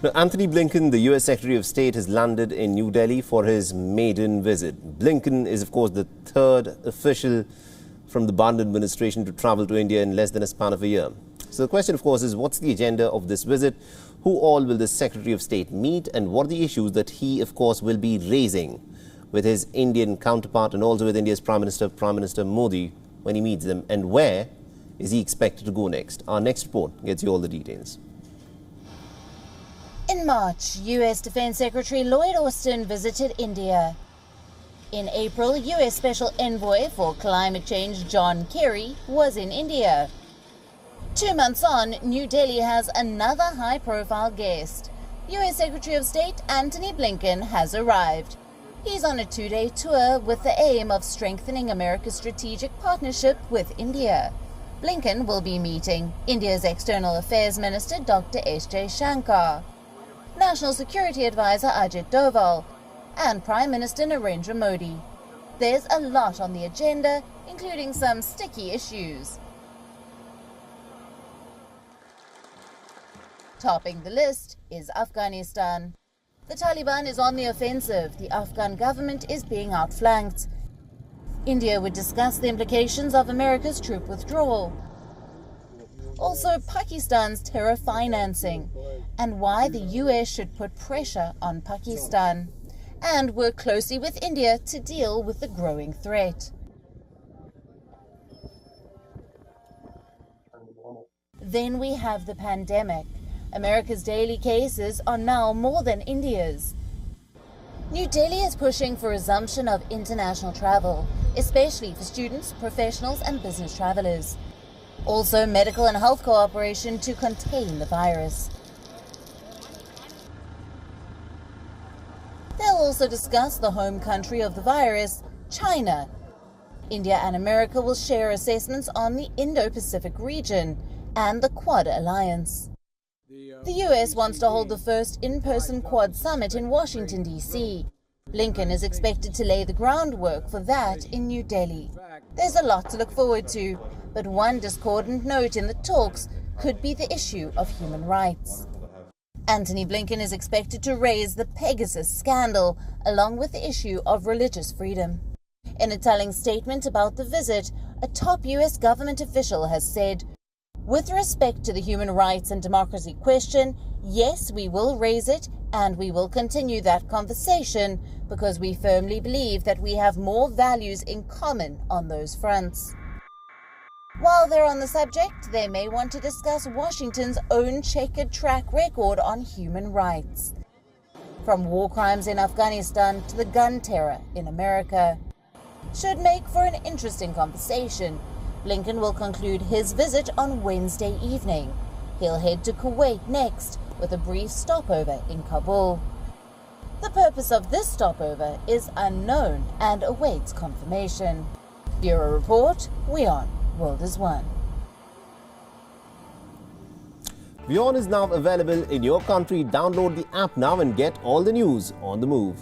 Now, Antony Blinken, the US Secretary of State, has landed in New Delhi for his maiden visit. Blinken is, of course, the third official from the Biden administration to travel to India in less than a span of a year. So the question, of course, is what's the agenda of this visit? Who all will the Secretary of State meet? And what are the issues that he, of course, will be raising with his Indian counterpart and also with India's Prime Minister Modi when he meets them? And where is he expected to go next? Our next report gets you all the details. In March, U.S. Defense Secretary Lloyd Austin visited India. In April, U.S. Special Envoy for Climate Change John Kerry was in India. 2 months on, New Delhi has another high-profile guest. U.S. Secretary of State Antony Blinken has arrived. He's on a 2-day tour with the aim of strengthening America's strategic partnership with India. Blinken will be meeting India's External Affairs Minister Dr. S. Jaishankar, National Security Advisor Ajit Doval, and Prime Minister Narendra Modi. There's a lot on the agenda, including some sticky issues. Topping the list is Afghanistan. The Taliban is on the offensive. The Afghan government is being outflanked. India would discuss the implications of America's troop withdrawal. Also, Pakistan's terror financing and why the US should put pressure on Pakistan and work closely with India to deal with the growing threat. Then we have the pandemic. America's daily cases are now more than India's. New Delhi is pushing for resumption of international travel, especially for students, professionals and business travelers. Also, medical and health cooperation to contain the virus. They'll also discuss the home country of the virus, China. India and America will share assessments on the Indo-Pacific region and the Quad Alliance. The US wants to hold the first in-person Quad summit in Washington, D.C. Blinken is expected to lay the groundwork for that in New Delhi. There's a lot to look forward to, but one discordant note in the talks could be the issue of human rights. Antony Blinken is expected to raise the Pegasus scandal, along with the issue of religious freedom. In a telling statement about the visit, a top US government official has said, "With respect to the human rights and democracy question, yes, we will raise it and we will continue that conversation because we firmly believe that we have more values in common on those fronts." While they're on the subject, they may want to discuss Washington's own checkered track record on human rights. From war crimes in Afghanistan to the gun terror in America. Should make for an interesting conversation. Blinken will conclude his visit on Wednesday evening. He'll head to Kuwait next, with a brief stopover in Kabul. The purpose of this stopover is unknown and awaits confirmation. Bureau Report, WION World is One. WION is now available in your country. Download the app now and get all the news on the move.